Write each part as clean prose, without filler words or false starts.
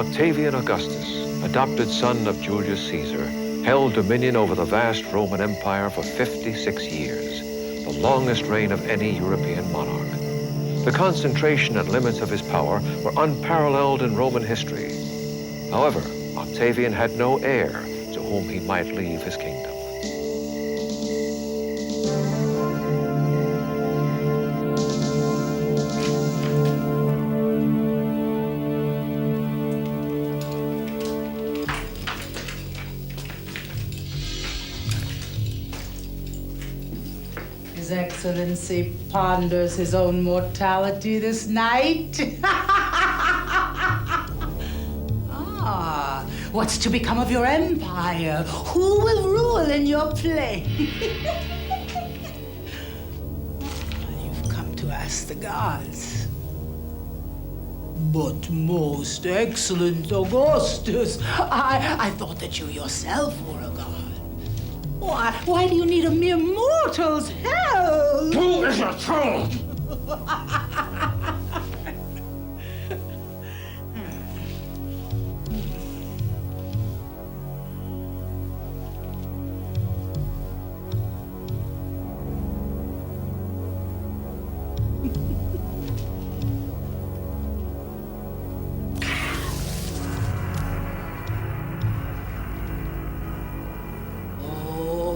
Octavian Augustus, adopted son of Julius Caesar, held dominion over the vast Roman Empire for 56 years, the longest reign of any European monarch. The concentration and limits of his power were unparalleled in Roman history. However, Octavian had no heir to whom he might leave his kingdom. His Excellency ponders his own mortality this night. Ah, what's to become of your empire? Who will rule in your place? You've come to ask the gods. But most excellent Augustus, I thought that you yourself were a god. Why do you need a mere mortal's help? Who is a troll?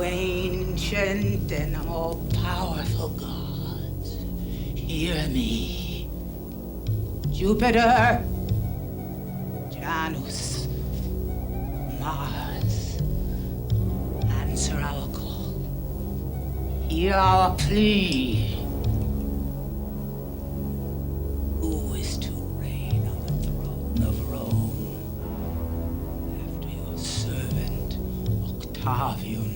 Ancient and all-powerful gods, hear me. Jupiter, Janus, Mars, answer our call. Hear our plea. Who is to reign on the throne of Rome after your servant Octavian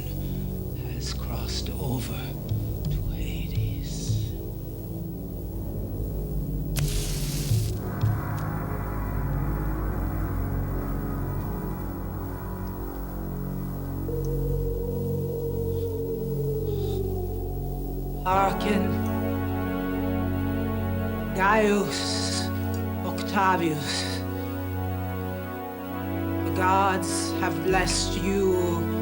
has crossed over to Hades? Hearken, Gaius Octavius. The gods have blessed you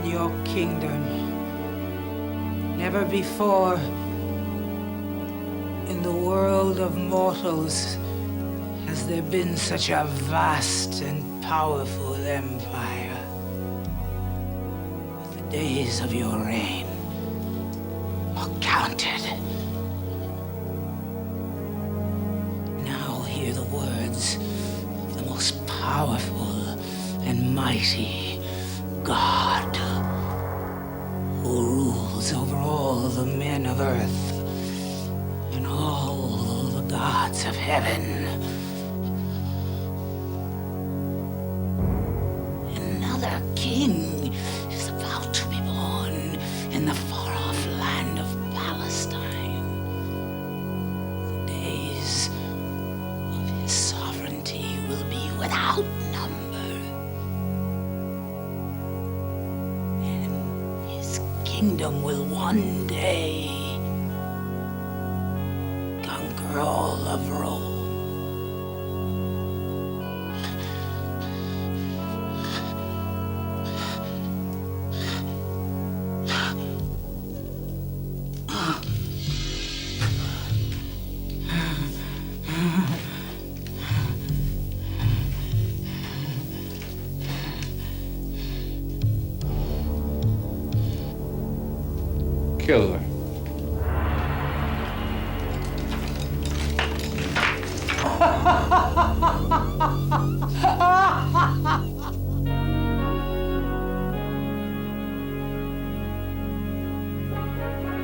your kingdom. Never before in the world of mortals has there been such a vast and powerful empire. But the days of your reign are counted. Now hear the words of the most powerful and mighty God, who rules over all the men of earth and all the gods of heaven. Another king is about to be born in the far-off land of Palestine. The days of his sovereignty will be without number. Kingdom will one day conquer all of Rome. Kill her.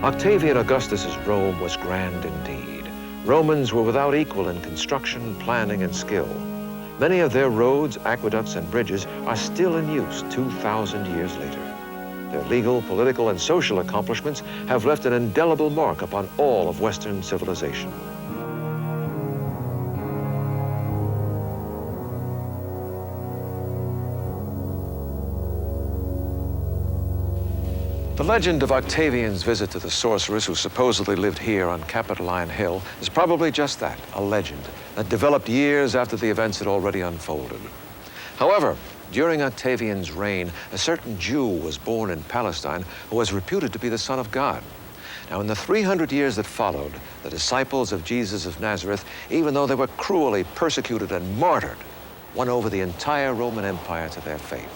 Octavian Augustus's Rome was grand indeed. Romans were without equal in construction, planning, and skill. Many of their roads, aqueducts, and bridges are still in use 2,000 years later. Their legal, political, and social accomplishments have left an indelible mark upon all of Western civilization. The legend of Octavian's visit to the sorceress who supposedly lived here on Capitoline Hill is probably just that, a legend, that developed years after the events had already unfolded. However, during Octavian's reign, a certain Jew was born in Palestine who was reputed to be the Son of God. Now, in the 300 years that followed, the disciples of Jesus of Nazareth, even though they were cruelly persecuted and martyred, won over the entire Roman Empire to their faith.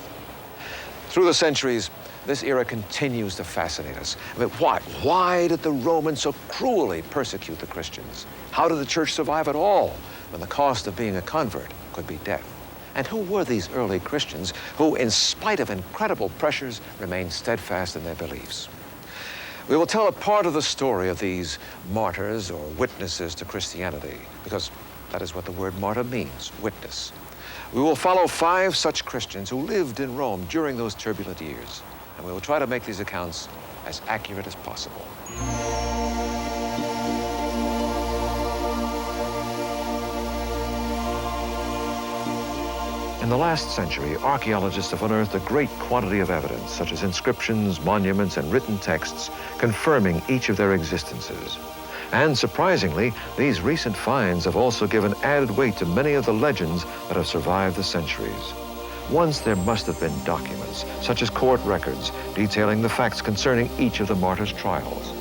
Through the centuries, this era continues to fascinate us. I mean, why? Why did the Romans so cruelly persecute the Christians? How did the church survive at all when the cost of being a convert could be death? And who were these early Christians who, in spite of incredible pressures, remained steadfast in their beliefs? We will tell a part of the story of these martyrs or witnesses to Christianity, because that is what the word martyr means, witness. We will follow 5 such Christians who lived in Rome during those turbulent years, and we will try to make these accounts as accurate as possible. In the last century, archaeologists have unearthed a great quantity of evidence, such as inscriptions, monuments, and written texts confirming each of their existences. And surprisingly, these recent finds have also given added weight to many of the legends that have survived the centuries. Once there must have been documents, such as court records, detailing the facts concerning each of the martyrs' trials.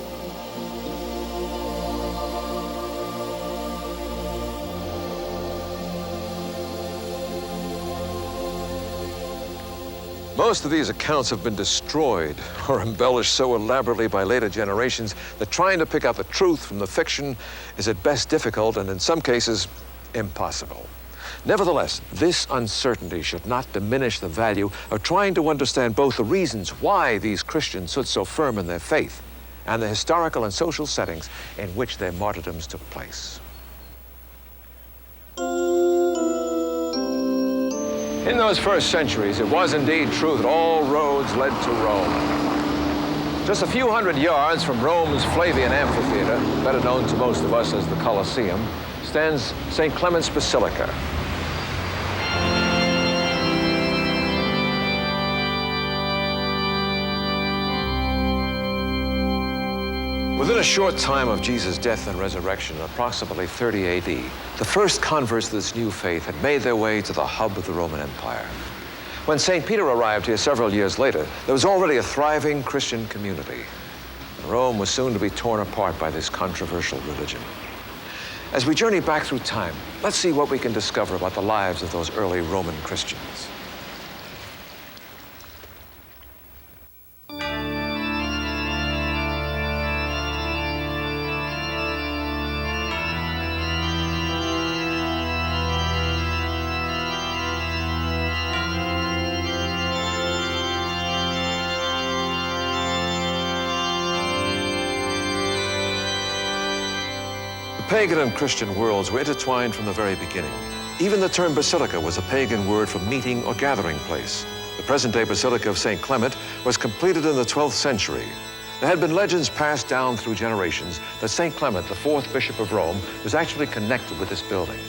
Most of these accounts have been destroyed or embellished so elaborately by later generations that trying to pick out the truth from the fiction is at best difficult and in some cases impossible. Nevertheless, this uncertainty should not diminish the value of trying to understand both the reasons why these Christians stood so firm in their faith and the historical and social settings in which their martyrdoms took place. In those first centuries, it was indeed true that all roads led to Rome. Just a few hundred yards from Rome's Flavian Amphitheater, better known to most of us as the Colosseum, stands St. Clement's Basilica. Within a short time of Jesus' death and resurrection, approximately 30 AD, the first converts to this new faith had made their way to the hub of the Roman Empire. When St. Peter arrived here several years later, there was already a thriving Christian community. And Rome was soon to be torn apart by this controversial religion. As we journey back through time, let's see what we can discover about the lives of those early Roman Christians. The pagan and Christian worlds were intertwined from the very beginning. Even the term basilica was a pagan word for meeting or gathering place. The present-day Basilica of St. Clement was completed in the 12th century. There had been legends passed down through generations that St. Clement, the 4th Bishop of Rome, was actually connected with this building.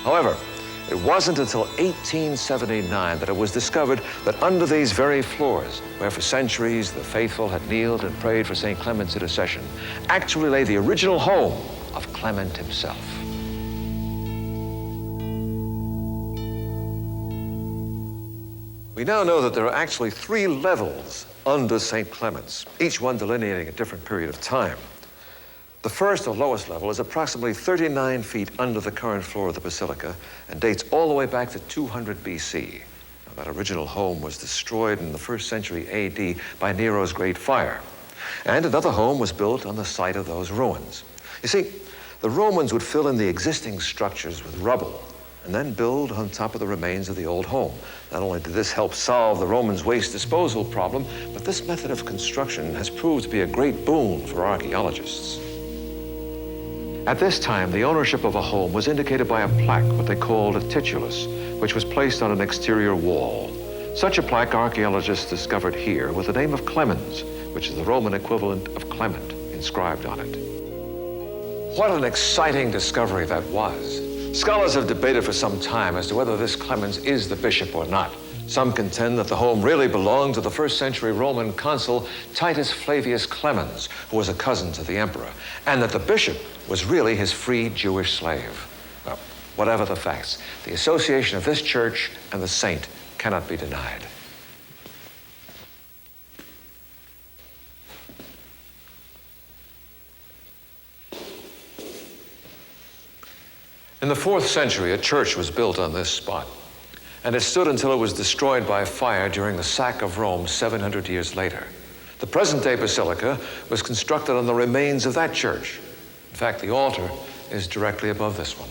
However, it wasn't until 1879 that it was discovered that under these very floors, where for centuries the faithful had kneeled and prayed for St. Clement's intercession, actually lay the original home of Clement himself. We now know that there are actually 3 levels under St. Clement's, each one delineating a different period of time. The first or lowest level is approximately 39 feet under the current floor of the basilica and dates all the way back to 200 BC. Now, that original home was destroyed in the 1st century AD by Nero's Great Fire. And another home was built on the site of those ruins. You see, the Romans would fill in the existing structures with rubble and then build on top of the remains of the old home. Not only did this help solve the Romans' waste disposal problem, but this method of construction has proved to be a great boon for archaeologists. At this time, the ownership of a home was indicated by a plaque, what they called a titulus, which was placed on an exterior wall. Such a plaque archaeologists discovered here with the name of Clemens, which is the Roman equivalent of Clement, inscribed on it. What an exciting discovery that was. Scholars have debated for some time as to whether this Clemens is the bishop or not. Some contend that the home really belonged to the 1st century Roman consul Titus Flavius Clemens, who was a cousin to the emperor, and that the bishop was really his freed Jewish slave. Well, Whatever the facts, the association of this church and the saint cannot be denied. In the 4th century, a church was built on this spot, and it stood until it was destroyed by fire during the sack of Rome 700 years later. The present-day basilica was constructed on the remains of that church. In fact, the altar is directly above this one.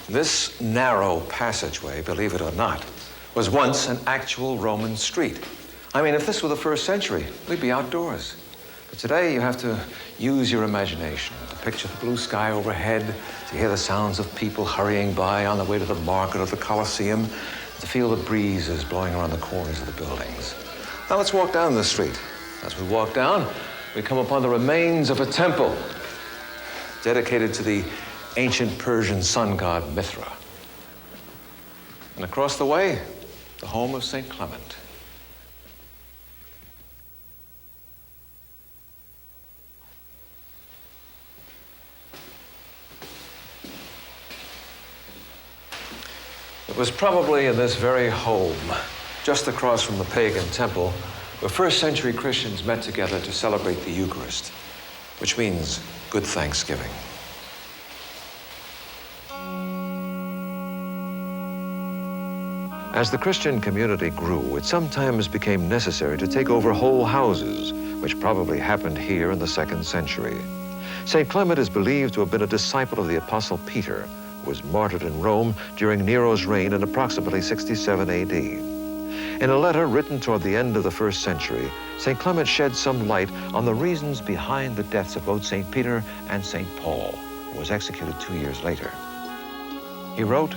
This narrow passageway, believe it or not, was once an actual Roman street. I mean, if this were the 1st century, we'd be outdoors. But today you have to use your imagination to picture the blue sky overhead, to hear the sounds of people hurrying by on the way to the market or the Colosseum, to feel the breezes blowing around the corners of the buildings. Now let's walk down this street. As we walk down, we come upon the remains of a temple dedicated to the ancient Persian sun god Mithra. And across the way, the home of St. Clement. It was probably in this very home, just across from the pagan temple, where 1st century Christians met together to celebrate the Eucharist, which means good Thanksgiving. As the Christian community grew, it sometimes became necessary to take over whole houses, which probably happened here in the 2nd century. St. Clement is believed to have been a disciple of the Apostle Peter, who was martyred in Rome during Nero's reign in approximately 67 AD. In a letter written toward the end of the 1st century, St. Clement shed some light on the reasons behind the deaths of both St. Peter and St. Paul, who was executed 2 years later. He wrote,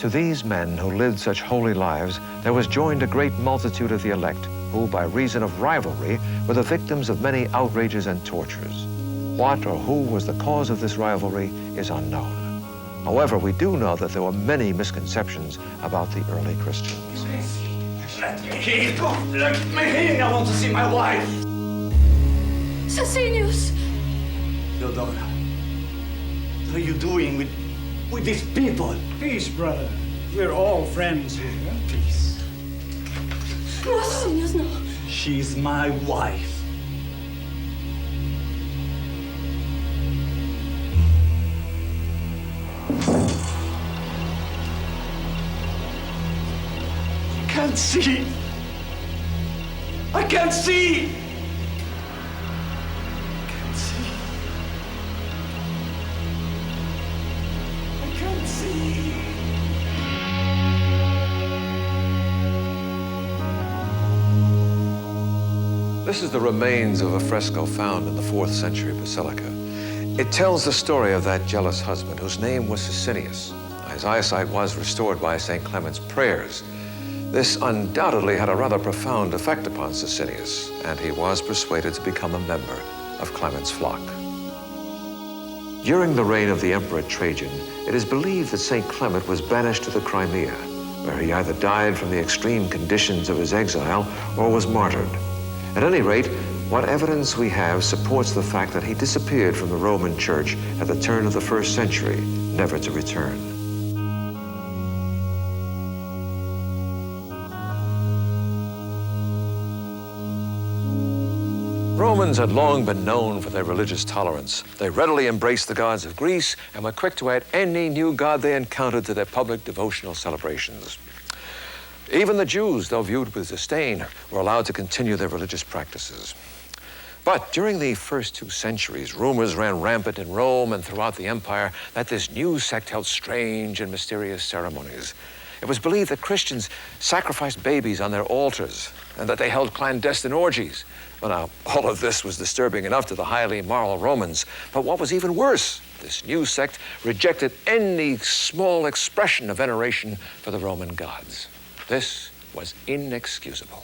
"To these men who lived such holy lives, there was joined a great multitude of the elect, who by reason of rivalry were the victims of many outrages and tortures. What or who was the cause of this rivalry is unknown. However, we do know that there were many misconceptions about the early Christians." Let me in! Let me in! I want to see my wife! Cecilius! Theodora, what are you doing with these people? Peace, brother. We're all friends here. Please. No, Cecilius, no. She's my wife. I can't see. I can't see. I can't see. I can't see. This is the remains of a fresco found in the 4th century basilica. It tells the story of that jealous husband whose name was Sicinius. His eyesight was restored by St. Clement's prayers. This undoubtedly had a rather profound effect upon Sicinius, and he was persuaded to become a member of Clement's flock. During the reign of the Emperor Trajan, it is believed that St. Clement was banished to the Crimea, where he either died from the extreme conditions of his exile or was martyred. At any rate, what evidence we have supports the fact that he disappeared from the Roman Church at the turn of the 1st century, never to return. Romans had long been known for their religious tolerance. They readily embraced the gods of Greece and were quick to add any new god they encountered to their public devotional celebrations. Even the Jews, though viewed with disdain, were allowed to continue their religious practices. But during the first 2 centuries, rumors ran rampant in Rome and throughout the empire that this new sect held strange and mysterious ceremonies. It was believed that Christians sacrificed babies on their altars and that they held clandestine orgies. Well, now, all of this was disturbing enough to the highly moral Romans. But what was even worse, this new sect rejected any small expression of veneration for the Roman gods. This was inexcusable.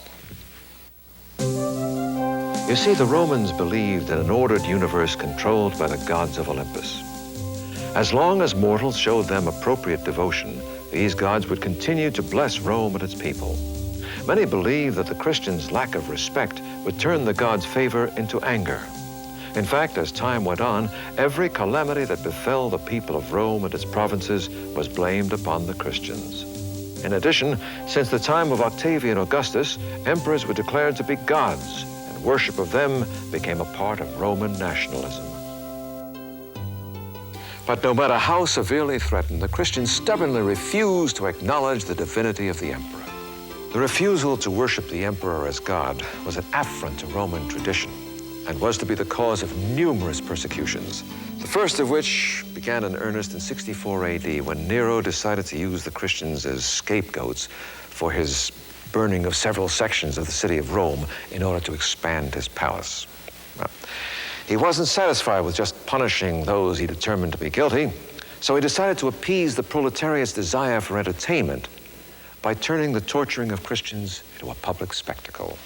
You see, the Romans believed in an ordered universe controlled by the gods of Olympus. As long as mortals showed them appropriate devotion, these gods would continue to bless Rome and its people. Many believed that the Christians' lack of respect would turn the gods' favor into anger. In fact, as time went on, every calamity that befell the people of Rome and its provinces was blamed upon the Christians. In addition, since the time of Octavian Augustus, emperors were declared to be gods, and worship of them became a part of Roman nationalism. But no matter how severely threatened, the Christians stubbornly refused to acknowledge the divinity of the emperor. The refusal to worship the emperor as God was an affront to Roman tradition and was to be the cause of numerous persecutions, the first of which began in earnest in 64 AD when Nero decided to use the Christians as scapegoats for his burning of several sections of the city of Rome in order to expand his palace. Well, he wasn't satisfied with just punishing those he determined to be guilty, so he decided to appease the proletariat's desire for entertainment by turning the torturing of Christians into a public spectacle.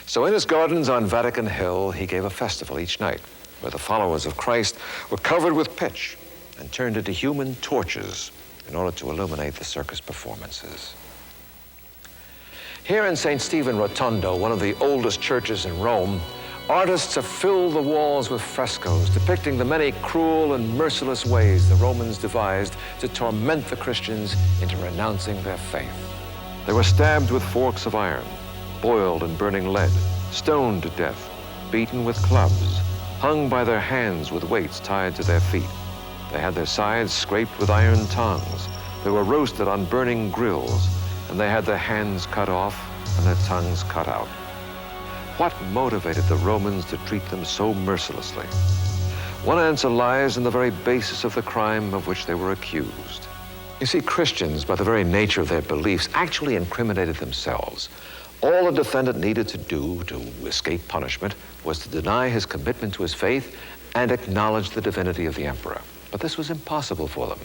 So in his gardens on Vatican Hill, he gave a festival each night where the followers of Christ were covered with pitch and turned into human torches in order to illuminate the circus performances. Here in St. Stephen Rotondo, one of the oldest churches in Rome, artists have filled the walls with frescoes depicting the many cruel and merciless ways the Romans devised to torment the Christians into renouncing their faith. They were stabbed with forks of iron, boiled in burning lead, stoned to death, beaten with clubs, hung by their hands with weights tied to their feet. They had their sides scraped with iron tongs. They were roasted on burning grills, and they had their hands cut off and their tongues cut out. What motivated the Romans to treat them so mercilessly? One answer lies in the very basis of the crime of which they were accused. You see, Christians, by the very nature of their beliefs, actually incriminated themselves. All the defendant needed to do to escape punishment was to deny his commitment to his faith and acknowledge the divinity of the emperor. But this was impossible for them.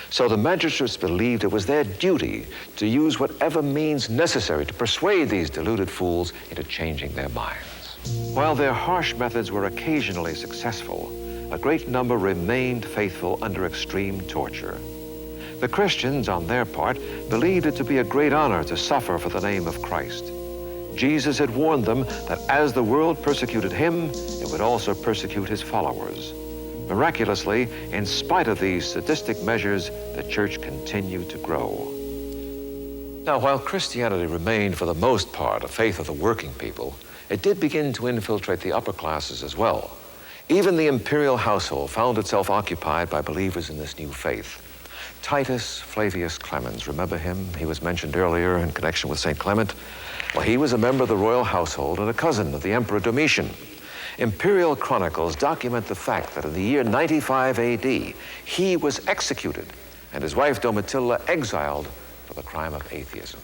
So the magistrates believed it was their duty to use whatever means necessary to persuade these deluded fools into changing their minds. While their harsh methods were occasionally successful, a great number remained faithful under extreme torture. The Christians, on their part, believed it to be a great honor to suffer for the name of Christ. Jesus had warned them that as the world persecuted him, it would also persecute his followers. Miraculously, in spite of these sadistic measures, the church continued to grow. Now, while Christianity remained for the most part a faith of the working people, it did begin to infiltrate the upper classes as well. Even the imperial household found itself occupied by believers in this new faith. Titus Flavius Clemens, remember him? He was mentioned earlier in connection with St. Clement. Well, he was a member of the royal household and a cousin of the Emperor Domitian. Imperial chronicles document the fact that in the year 95 AD, he was executed and his wife Domitilla exiled for the crime of atheism.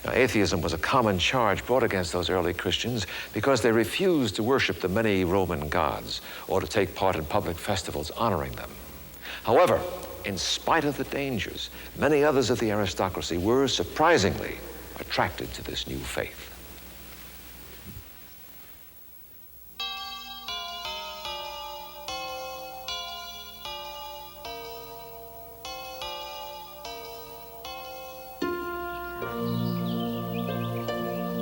Now, atheism was a common charge brought against those early Christians because they refused to worship the many Roman gods or to take part in public festivals honoring them. However, in spite of the dangers, many others of the aristocracy were surprisingly attracted to this new faith.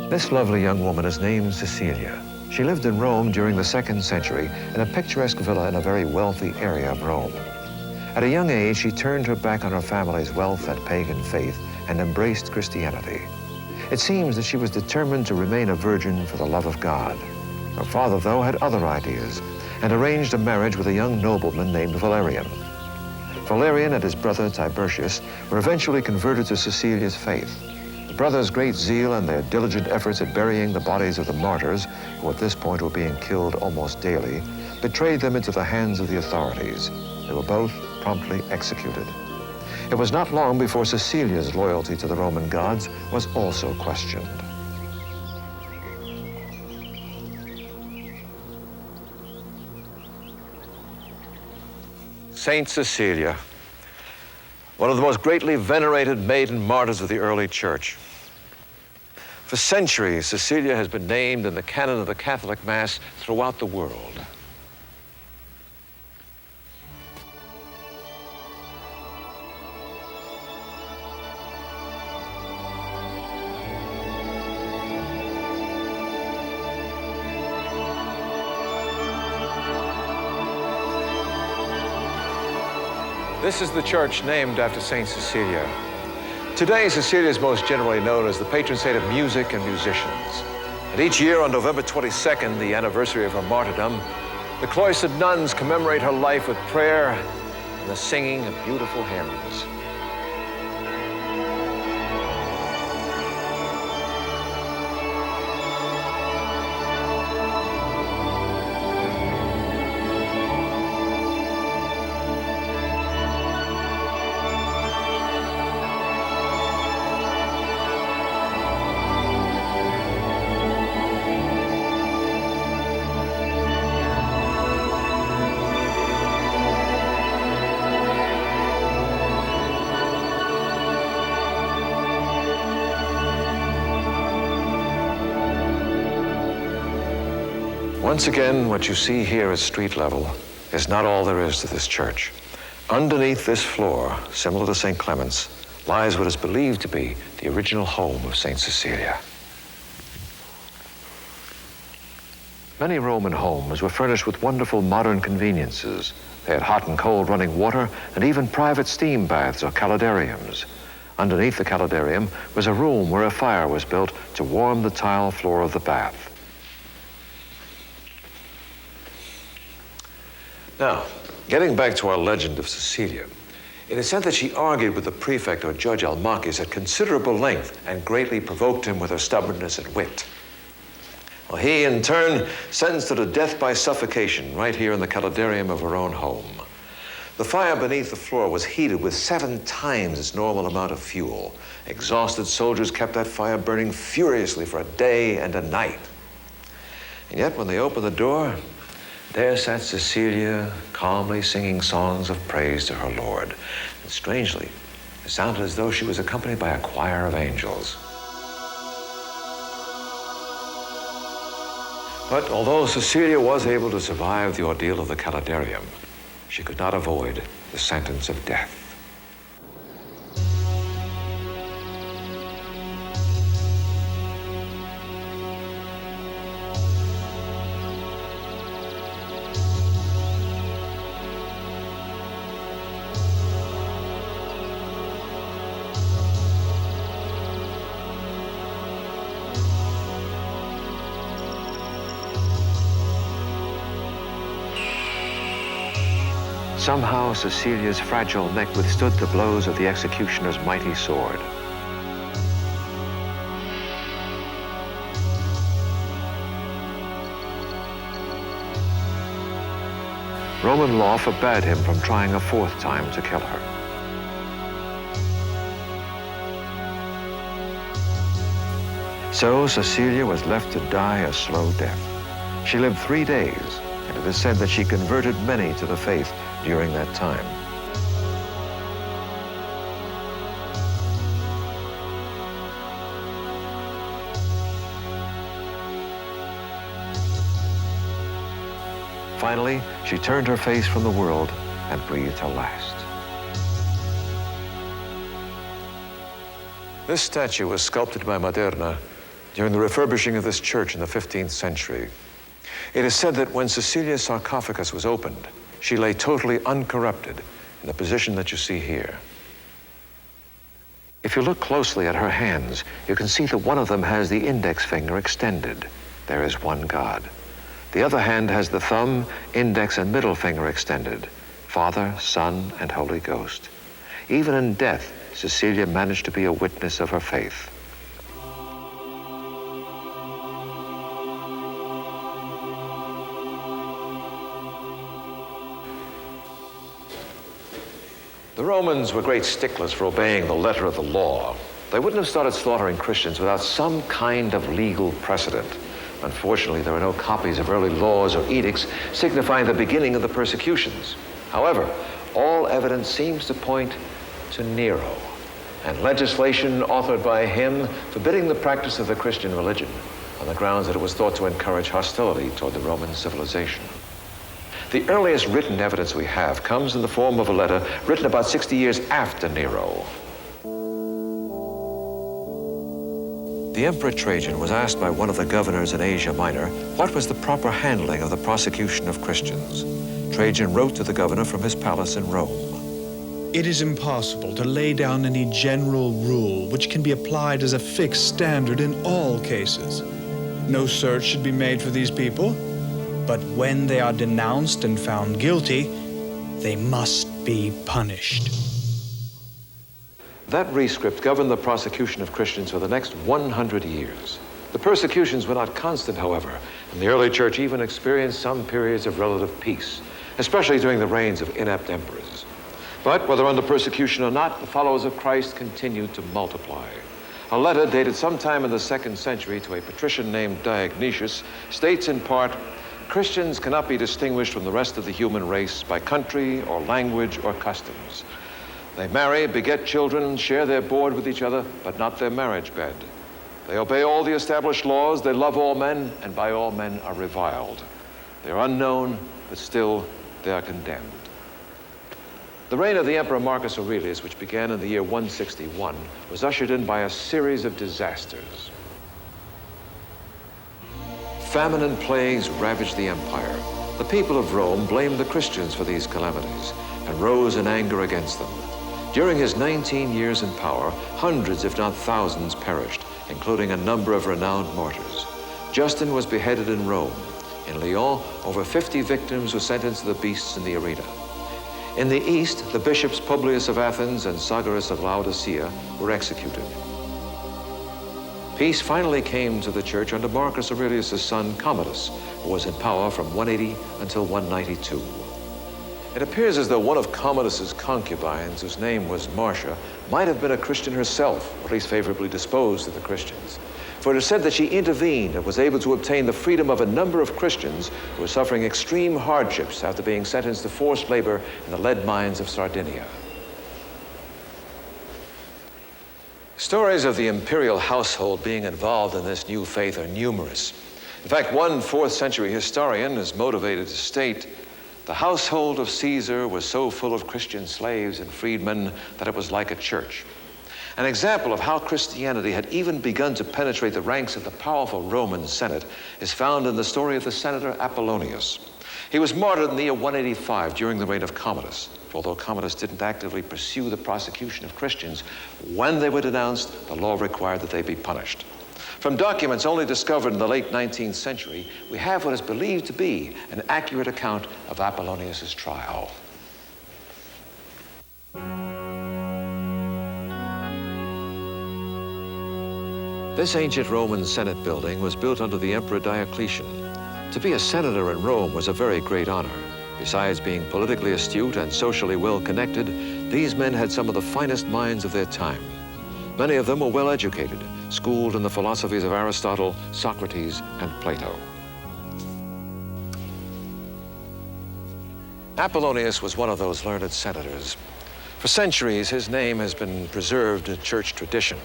This lovely young woman is named Cecilia. She lived in Rome during the 2nd century in a picturesque villa in a very wealthy area of Rome. At a young age, she turned her back on her family's wealth and pagan faith and embraced Christianity. It seems that she was determined to remain a virgin for the love of God. Her father, though, had other ideas and arranged a marriage with a young nobleman named Valerian. Valerian and his brother Tiburtius were eventually converted to Cecilia's faith. The brothers' great zeal and their diligent efforts at burying the bodies of the martyrs, who at this point were being killed almost daily, betrayed them into the hands of the authorities. They were both promptly executed. It was not long before Cecilia's loyalty to the Roman gods was also questioned. Saint Cecilia, one of the most greatly venerated maiden martyrs of the early church. For centuries, Cecilia has been named in the canon of the Catholic Mass throughout the world. This is the church named after St. Cecilia. Today, Cecilia is most generally known as the patron saint of music and musicians. And each year on November 22nd, the anniversary of her martyrdom, the cloistered nuns commemorate her life with prayer and the singing of beautiful hymns. Once again, what you see here at street level is not all there is to this church. Underneath this floor, similar to St. Clement's, lies what is believed to be the original home of St. Cecilia. Many Roman homes were furnished with wonderful modern conveniences. They had hot and cold running water and even private steam baths or calidariums. Underneath the calidarium was a room where a fire was built to warm the tile floor of the bath. Now, getting back to our legend of Cecilia, it is said that she argued with the prefect or judge Almachius at considerable length and greatly provoked him with her stubbornness and wit. Well, he, in turn, sentenced her to death by suffocation right here in the calidarium of her own home. The fire beneath the floor was heated with 7 times its normal amount of fuel. Exhausted soldiers kept that fire burning furiously for a day and a night. And yet, when they opened the door, there sat Cecilia, calmly singing songs of praise to her Lord. And strangely, it sounded as though she was accompanied by a choir of angels. But although Cecilia was able to survive the ordeal of the calidarium, she could not avoid the sentence of death. Somehow, Cecilia's fragile neck withstood the blows of the executioner's mighty sword. Roman law forbade him from trying a 4th time to kill her. So Cecilia was left to die a slow death. She lived 3 days, and it is said that she converted many to the faith during that time. Finally, she turned her face from the world and breathed her last. This statue was sculpted by Maderna during the refurbishing of this church in the 15th century. It is said that when Cecilia's sarcophagus was opened, she lay totally uncorrupted in the position that you see here. If you look closely at her hands, you can see that one of them has the index finger extended. There is one God. The other hand has the thumb, index, and middle finger extended. Father, Son, and Holy Ghost. Even in death, Cecilia managed to be a witness of her faith. The Romans were great sticklers for obeying the letter of the law. They wouldn't have started slaughtering Christians without some kind of legal precedent. Unfortunately, there are no copies of early laws or edicts signifying the beginning of the persecutions. However, all evidence seems to point to Nero, and legislation authored by him forbidding the practice of the Christian religion on the grounds that it was thought to encourage hostility toward the Roman civilization. The earliest written evidence we have comes in the form of a letter written about 60 years after Nero. The Emperor Trajan was asked by one of the governors in Asia Minor what was the proper handling of the prosecution of Christians. Trajan wrote to the governor from his palace in Rome. It is impossible to lay down any general rule which can be applied as a fixed standard in all cases. No search should be made for these people, but when they are denounced and found guilty, they must be punished. That rescript governed the prosecution of Christians for the next 100 years. The persecutions were not constant, however, and the early church even experienced some periods of relative peace, especially during the reigns of inept emperors. But whether under persecution or not, the followers of Christ continued to multiply. A letter dated sometime in the 2nd century to a patrician named Dionysius states in part, "Christians cannot be distinguished from the rest of the human race by country or language or customs. They marry, beget children, share their board with each other, but not their marriage bed. They obey all the established laws, they love all men, and by all men are reviled. They are unknown, but still they are condemned." The reign of the Emperor Marcus Aurelius, which began in the year 161, was ushered in by a series of disasters. Famine and plagues ravaged the empire. The people of Rome blamed the Christians for these calamities and rose in anger against them. During his 19 years in power, hundreds, if not thousands, perished, including a number of renowned martyrs. Justin was beheaded in Rome. In Lyon, over 50 victims were sentenced to the beasts in the arena. In the east, the bishops Publius of Athens and Sagaris of Laodicea were executed. Peace finally came to the church under Marcus Aurelius' son, Commodus, who was in power from 180 until 192. It appears as though one of Commodus's concubines, whose name was Marcia, might have been a Christian herself, or at least favorably disposed to the Christians. For it is said that she intervened and was able to obtain the freedom of a number of Christians who were suffering extreme hardships after being sentenced to forced labor in the lead mines of Sardinia. Stories of the imperial household being involved in this new faith are numerous. In fact, one 4th century historian is motivated to state, "The household of Caesar was so full of Christian slaves and freedmen that it was like a church." An example of how Christianity had even begun to penetrate the ranks of the powerful Roman Senate is found in the story of the senator Apollonius. He was martyred in the year 185 during the reign of Commodus. Although Commodus didn't actively pursue the prosecution of Christians, when they were denounced, the law required that they be punished. From documents only discovered in the late 19th century, we have what is believed to be an accurate account of Apollonius' trial. This ancient Roman Senate building was built under the Emperor Diocletian. To be a senator in Rome was a very great honor. Besides being politically astute and socially well-connected, these men had some of the finest minds of their time. Many of them were well-educated, schooled in the philosophies of Aristotle, Socrates, and Plato. Apollonius was one of those learned senators. For centuries, his name has been preserved in church tradition.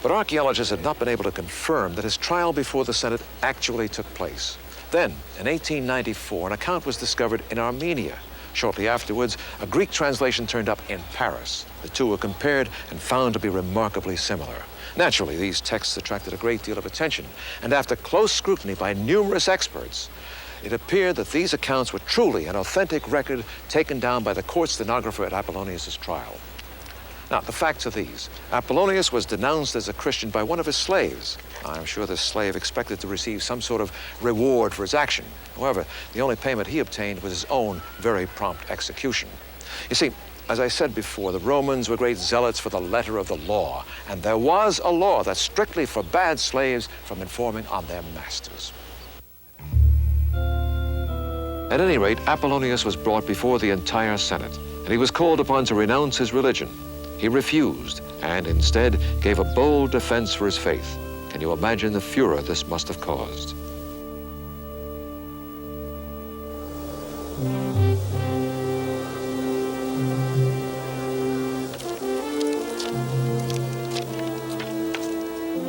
But archaeologists had not been able to confirm that his trial before the Senate actually took place. Then, in 1894, an account was discovered in Armenia. Shortly afterwards, a Greek translation turned up in Paris. The two were compared and found to be remarkably similar. Naturally, these texts attracted a great deal of attention, and after close scrutiny by numerous experts, it appeared that these accounts were truly an authentic record taken down by the court stenographer at Apollonius' trial. Now, the facts are these. Apollonius was denounced as a Christian by one of his slaves. I'm sure this slave expected to receive some sort of reward for his action. However, the only payment he obtained was his own very prompt execution. You see, as I said before, the Romans were great zealots for the letter of the law, and there was a law that strictly forbade slaves from informing on their masters. At any rate, Apollonius was brought before the entire Senate, and he was called upon to renounce his religion. He refused, and instead gave a bold defense for his faith. Can you imagine the furor this must have caused?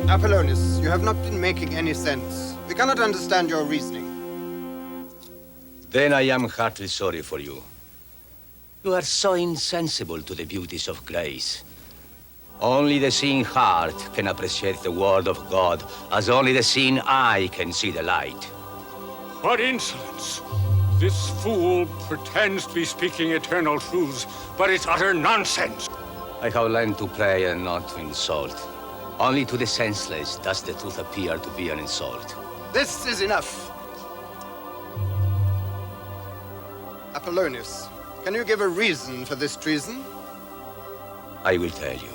Apollonius, you have not been making any sense. We cannot understand your reasoning. Then I am heartily sorry for you. You are so insensible to the beauties of grace. Only the seeing heart can appreciate the word of God, as only the seeing eye can see the light. What insolence! This fool pretends to be speaking eternal truths, but it's utter nonsense. I have learned to pray and not to insult. Only to the senseless does the truth appear to be an insult. This is enough. Apollonius, can you give a reason for this treason? I will tell you.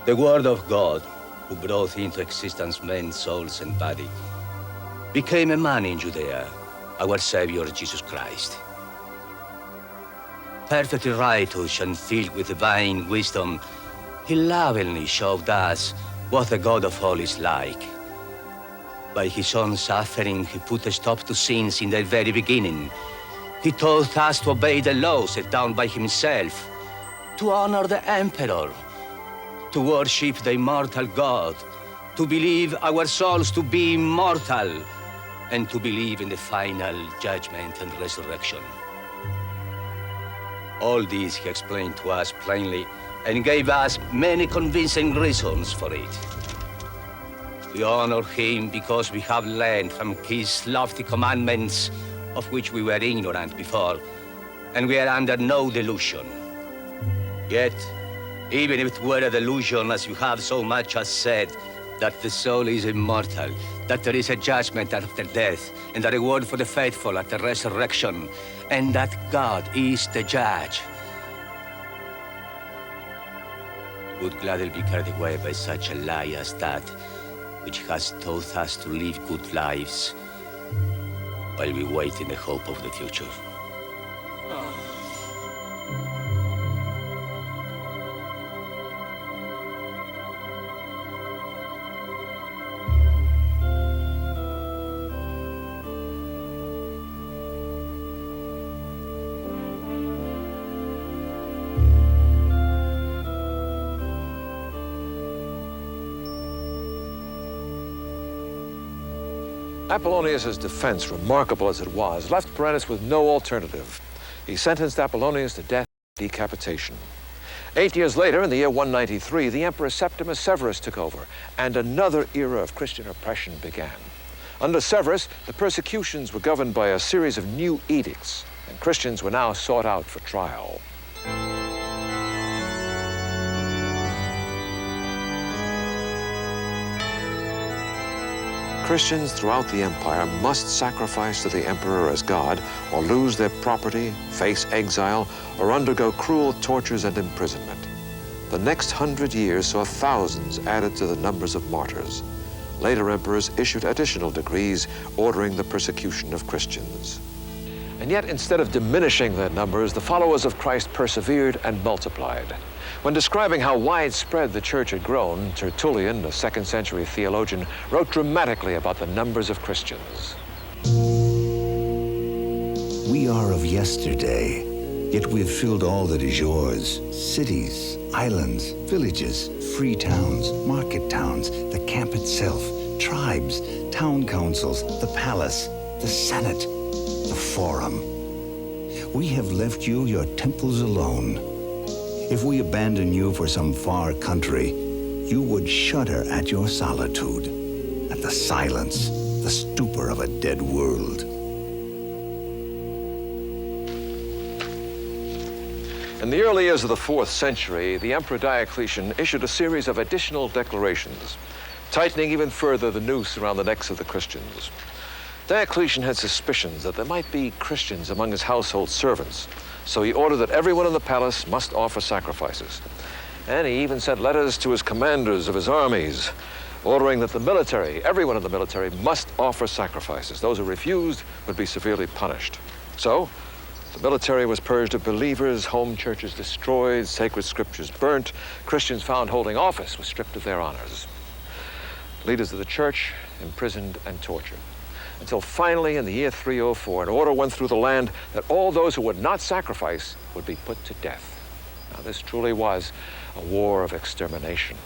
The Word of God, who brought into existence men's souls and body, became a man in Judea, our Savior Jesus Christ. Perfectly righteous and filled with divine wisdom, he lovingly showed us what the God of all is like. By his own suffering, he put a stop to sins in their very beginning. He taught us to obey the laws set down by himself, to honor the emperor, to worship the immortal God, to believe our souls to be immortal, and to believe in the final judgment and resurrection. All this he explained to us plainly and gave us many convincing reasons for it. We honor him because we have learned from his lofty commandments, of which we were ignorant before, and we are under no delusion. Yet, even if it were a delusion, as you have so much as said, that the soul is immortal, that there is a judgment after death, and a reward for the faithful at the resurrection, and that God is the judge, would gladly be carried away by such a lie as that, which has taught us to live good lives while we wait in the hope of the future. Apollonius' defense, remarkable as it was, left Perennis with no alternative. He sentenced Apollonius to death and decapitation. 8 years later, in the year 193, the Emperor Septimus Severus took over, and another era of Christian oppression began. Under Severus, the persecutions were governed by a series of new edicts, and Christians were now sought out for trial. Christians throughout the empire must sacrifice to the emperor as God, or lose their property, face exile, or undergo cruel tortures and imprisonment. The next 100 years saw thousands added to the numbers of martyrs. Later emperors issued additional decrees ordering the persecution of Christians. And yet, instead of diminishing their numbers, the followers of Christ persevered and multiplied. When describing how widespread the church had grown, Tertullian, a 2nd century theologian, wrote dramatically about the numbers of Christians. We are of yesterday, yet we have filled all that is yours. Cities, islands, villages, free towns, market towns, the camp itself, tribes, town councils, the palace, the senate, the forum. We have left you your temples alone. If we abandon you for some far country, you would shudder at your solitude, at the silence, the stupor of a dead world. In the early years of the 4th century, the Emperor Diocletian issued a series of additional declarations, tightening even further the noose around the necks of the Christians. Diocletian had suspicions that there might be Christians among his household servants, so he ordered that everyone in the palace must offer sacrifices. And he even sent letters to his commanders of his armies, ordering that the military, everyone in the military, must offer sacrifices. Those who refused would be severely punished. So, the military was purged of believers, home churches destroyed, sacred scriptures burnt, Christians found holding office were stripped of their honors. Leaders of the church imprisoned and tortured. Until finally, in the year 304, an order went through the land that all those who would not sacrifice would be put to death. Now, this truly was a war of extermination.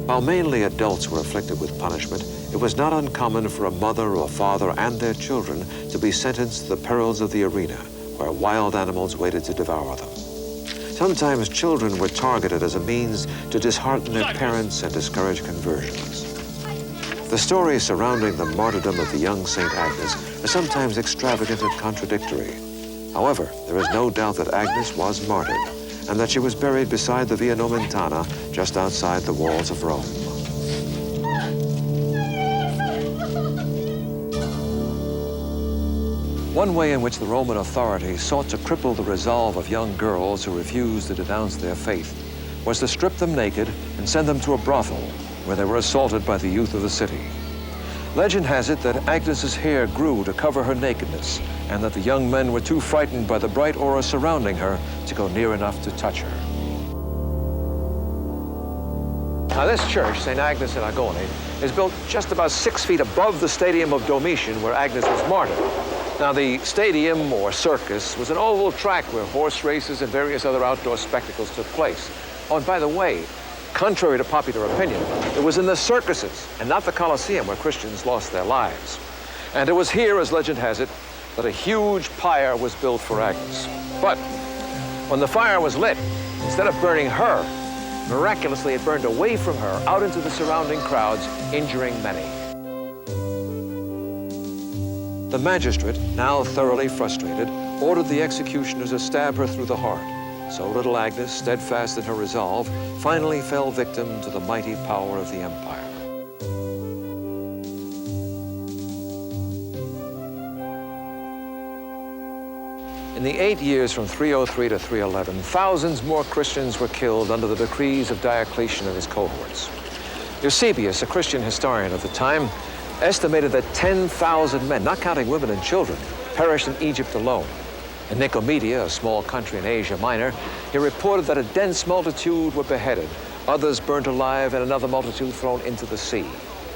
While mainly adults were afflicted with punishment, it was not uncommon for a mother or a father and their children to be sentenced to the perils of the arena, where wild animals waited to devour them. Sometimes children were targeted as a means to dishearten their parents and discourage conversions. The stories surrounding the martyrdom of the young Saint Agnes are sometimes extravagant and contradictory. However, there is no doubt that Agnes was martyred and that she was buried beside the Via Nomentana just outside the walls of Rome. One way in which the Roman authorities sought to cripple the resolve of young girls who refused to denounce their faith was to strip them naked and send them to a brothel where they were assaulted by the youth of the city. Legend has it that Agnes's hair grew to cover her nakedness and that the young men were too frightened by the bright aura surrounding her to go near enough to touch her. Now this church, St. Agnes in Agone, is built just about 6 feet above the stadium of Domitian where Agnes was martyred. Now, the stadium, or circus, was an oval track where horse races and various other outdoor spectacles took place. Oh, and by the way, contrary to popular opinion, it was in the circuses and not the Colosseum where Christians lost their lives. And it was here, as legend has it, that a huge pyre was built for Agnes. But when the fire was lit, instead of burning her, miraculously it burned away from her out into the surrounding crowds, injuring many. The magistrate, now thoroughly frustrated, ordered the executioner to stab her through the heart. So little Agnes, steadfast in her resolve, finally fell victim to the mighty power of the empire. In the 8 years from 303 to 311, thousands more Christians were killed under the decrees of Diocletian and his cohorts. Eusebius, a Christian historian of the time, estimated that 10,000 men, not counting women and children, perished in Egypt alone. In Nicomedia, a small country in Asia Minor, he reported that a dense multitude were beheaded, others burnt alive, and another multitude thrown into the sea.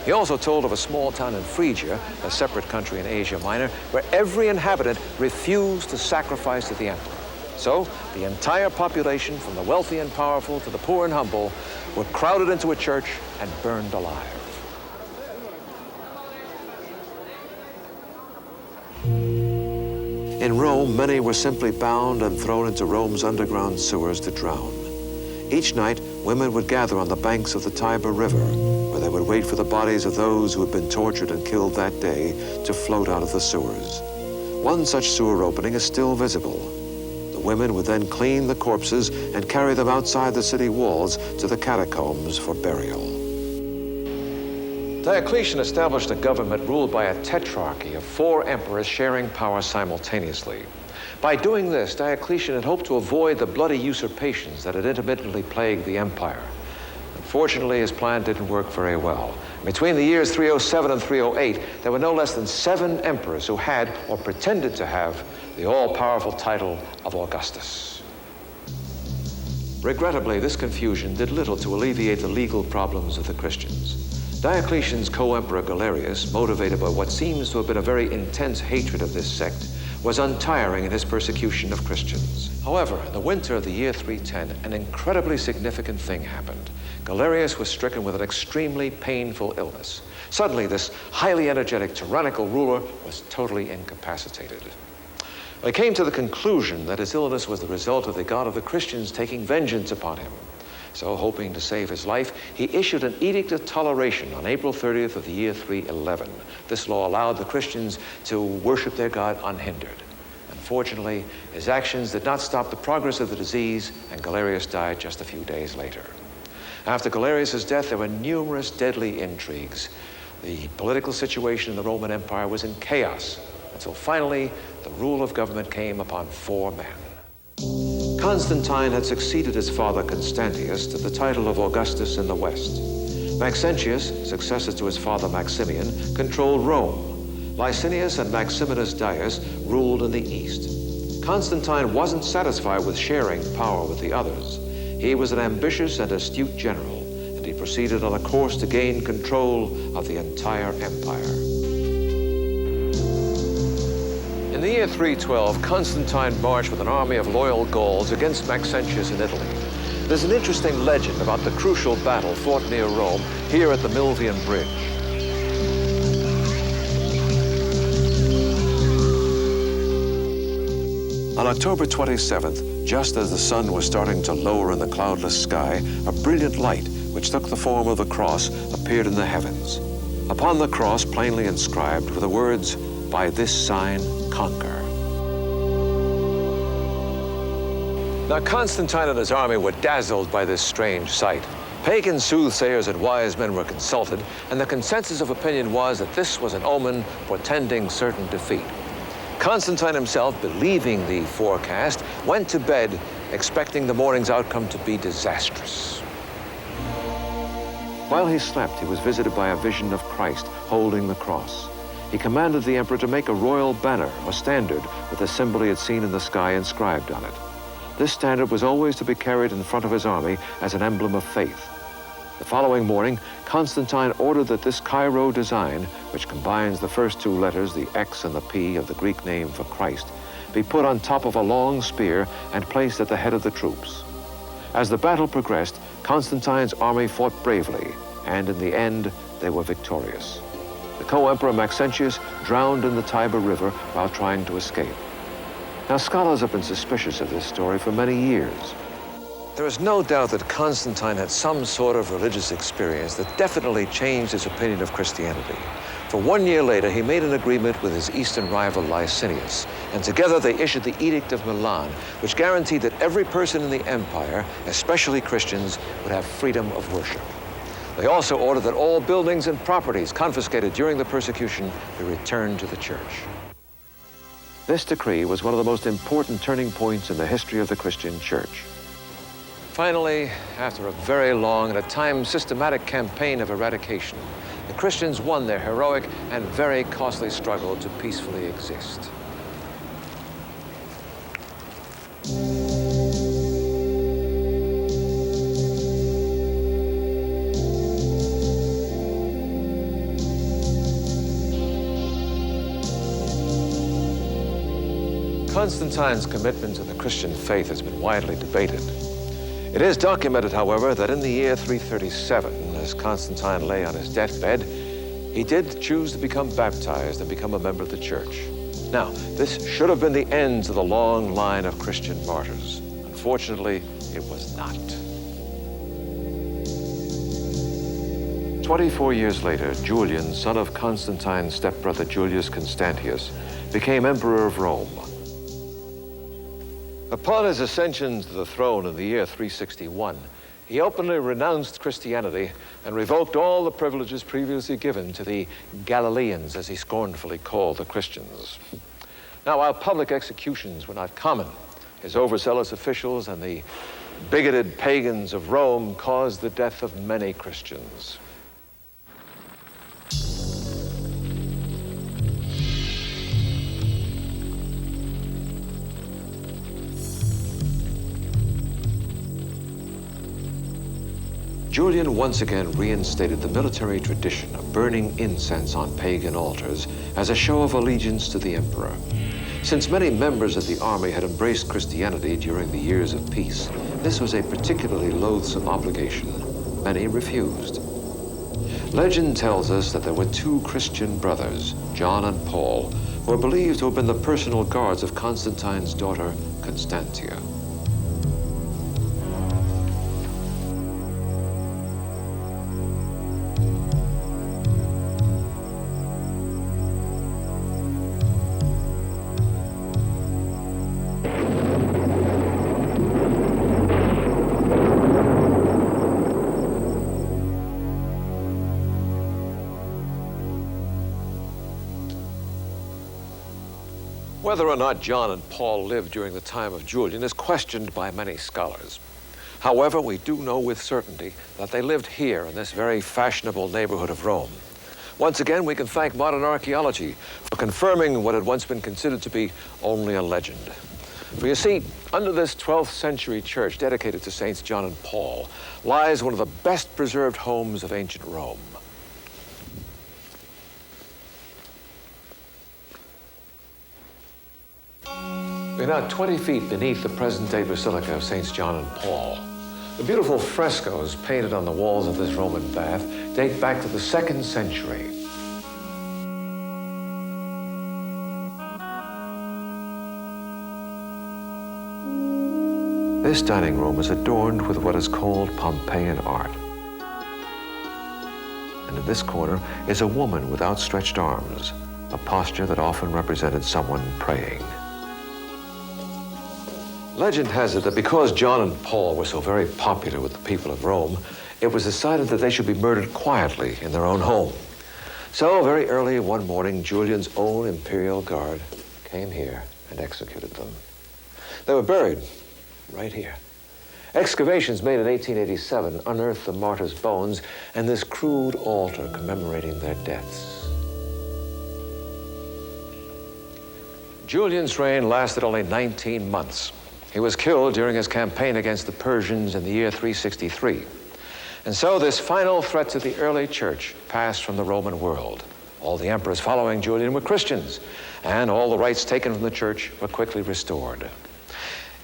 He also told of a small town in Phrygia, a separate country in Asia Minor, where every inhabitant refused to sacrifice to the emperor. So, the entire population, from the wealthy and powerful to the poor and humble, were crowded into a church and burned alive. In Rome, many were simply bound and thrown into Rome's underground sewers to drown. Each night, women would gather on the banks of the Tiber River, where they would wait for the bodies of those who had been tortured and killed that day to float out of the sewers. One such sewer opening is still visible. The women would then clean the corpses and carry them outside the city walls to the catacombs for burial. Diocletian established a government ruled by a tetrarchy of 4 emperors sharing power simultaneously. By doing this, Diocletian had hoped to avoid the bloody usurpations that had intermittently plagued the empire. Unfortunately, his plan didn't work very well. Between the years 307 and 308, there were no less than 7 emperors who had, or pretended to have, the all-powerful title of Augustus. Regrettably, this confusion did little to alleviate the legal problems of the Christians. Diocletian's co-emperor Galerius, motivated by what seems to have been a very intense hatred of this sect, was untiring in his persecution of Christians. However, in the winter of the year 310, an incredibly significant thing happened. Galerius was stricken with an extremely painful illness. Suddenly, this highly energetic, tyrannical ruler was totally incapacitated. He came to the conclusion that his illness was the result of the God of the Christians taking vengeance upon him. So, hoping to save his life, he issued an edict of toleration on April 30th of the year 311. This law allowed the Christians to worship their God unhindered. Unfortunately, his actions did not stop the progress of the disease, and Galerius died just a few days later. After Galerius' death, there were numerous deadly intrigues. The political situation in the Roman Empire was in chaos, until finally the rule of government came upon 4 men. Constantine had succeeded his father Constantius to the title of Augustus in the West. Maxentius, successor to his father Maximian, controlled Rome. Licinius and Maximinus Dias ruled in the East. Constantine wasn't satisfied with sharing power with the others. He was an ambitious and astute general, and he proceeded on a course to gain control of the entire empire. In the year 312, Constantine marched with an army of loyal Gauls against Maxentius in Italy. There's an interesting legend about the crucial battle fought near Rome, here at the Milvian Bridge. On October 27th, Just as the sun was starting to lower in the cloudless sky, a brilliant light, which took the form of the cross, appeared in the heavens. Upon the cross, plainly inscribed, were the words, "By this sign, conquer." Now, Constantine and his army were dazzled by this strange sight. Pagan soothsayers and wise men were consulted, and the consensus of opinion was that this was an omen portending certain defeat. Constantine himself, believing the forecast, went to bed expecting the morning's outcome to be disastrous. While he slept, he was visited by a vision of Christ holding the cross. He commanded the emperor to make a royal banner, or standard, with the symbol he had seen in the sky inscribed on it. This standard was always to be carried in front of his army as an emblem of faith. The following morning, Constantine ordered that this Chi-Rho design, which combines the first two letters, the X and the P of the Greek name for Christ, be put on top of a long spear and placed at the head of the troops. As the battle progressed, Constantine's army fought bravely, and in the end, they were victorious. The co-emperor Maxentius drowned in the Tiber River while trying to escape. Now, scholars have been suspicious of this story for many years. There is no doubt that Constantine had some sort of religious experience that definitely changed his opinion of Christianity. For 1 year later, he made an agreement with his eastern rival Licinius, and together they issued the Edict of Milan, which guaranteed that every person in the empire, especially Christians, would have freedom of worship. They also ordered that all buildings and properties confiscated during the persecution be returned to the church. This decree was one of the most important turning points in the history of the Christian church. Finally, after a very long and at times systematic campaign of eradication, the Christians won their heroic and very costly struggle to peacefully exist. Constantine's commitment to the Christian faith has been widely debated. It is documented, however, that in the year 337, as Constantine lay on his deathbed, he did choose to become baptized and become a member of the church. Now, this should have been the end to the long line of Christian martyrs. Unfortunately, it was not. 24 years later, Julian, son of Constantine's stepbrother Julius Constantius, became emperor of Rome. Upon his ascension to the throne in the year 361, he openly renounced Christianity and revoked all the privileges previously given to the Galileans, as he scornfully called the Christians. Now, while public executions were not common, his overzealous officials and the bigoted pagans of Rome caused the death of many Christians. Julian once again reinstated the military tradition of burning incense on pagan altars as a show of allegiance to the emperor. Since many members of the army had embraced Christianity during the years of peace, this was a particularly loathsome obligation. Many refused. Legend tells us that there were two Christian brothers, John and Paul, who are believed to have been the personal guards of Constantine's daughter, Constantia. Whether or not John and Paul lived during the time of Julian is questioned by many scholars. However, we do know with certainty that they lived here in this very fashionable neighborhood of Rome. Once again, we can thank modern archaeology for confirming what had once been considered to be only a legend. For you see, under this 12th century church dedicated to Saints John and Paul lies one of the best preserved homes of ancient Rome. We're now 20 feet beneath the present-day Basilica of Saints John and Paul. The beautiful frescoes painted on the walls of this Roman bath date back to the 2nd century. This dining room is adorned with what is called Pompeian art. And in this corner is a woman with outstretched arms, a posture that often represented someone praying. Legend has it that because John and Paul were so very popular with the people of Rome, it was decided that they should be murdered quietly in their own home. So very early one morning, Julian's own imperial guard came here and executed them. They were buried right here. Excavations made in 1887 unearthed the martyrs' bones and this crude altar commemorating their deaths. Julian's reign lasted only 19 months. He was killed during his campaign against the Persians in the year 363. And so this final threat to the early church passed from the Roman world. All the emperors following Julian were Christians, and all the rights taken from the church were quickly restored.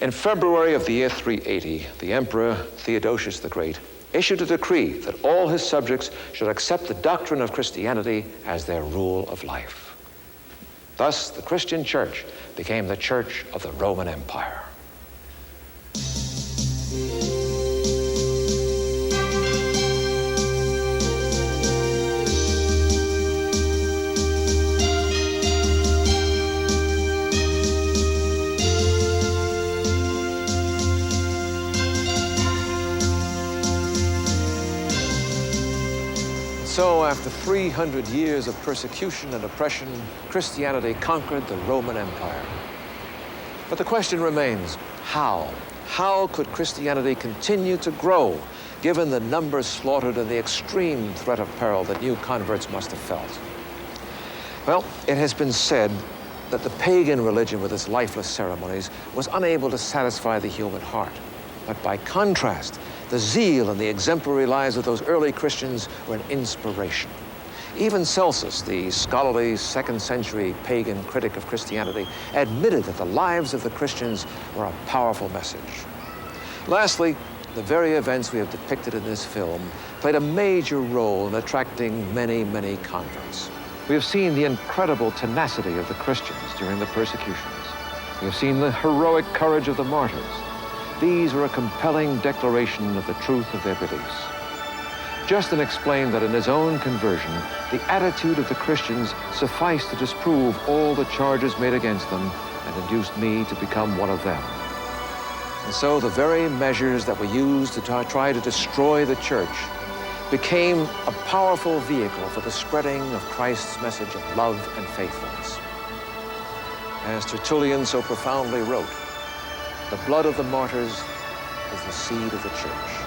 In February of the year 380, the Emperor Theodosius the Great issued a decree that all his subjects should accept the doctrine of Christianity as their rule of life. Thus, the Christian church became the Church of the Roman Empire. So, after 300 years of persecution and oppression, Christianity conquered the Roman Empire. But the question remains, how? How could Christianity continue to grow, given the numbers slaughtered and the extreme threat of peril that new converts must have felt? Well, it has been said that the pagan religion with its lifeless ceremonies was unable to satisfy the human heart. But by contrast, the zeal and the exemplary lives of those early Christians were an inspiration. Even Celsus, the scholarly second-century pagan critic of Christianity, admitted that the lives of the Christians were a powerful message. Lastly, the very events we have depicted in this film played a major role in attracting many, many converts. We have seen the incredible tenacity of the Christians during the persecutions. We have seen the heroic courage of the martyrs. These were a compelling declaration of the truth of their beliefs. Justin explained that in his own conversion, the attitude of the Christians sufficed to disprove all the charges made against them and induced me to become one of them. And so the very measures that were used to try to destroy the church became a powerful vehicle for the spreading of Christ's message of love and faithfulness. As Tertullian so profoundly wrote, the blood of the martyrs is the seed of the church.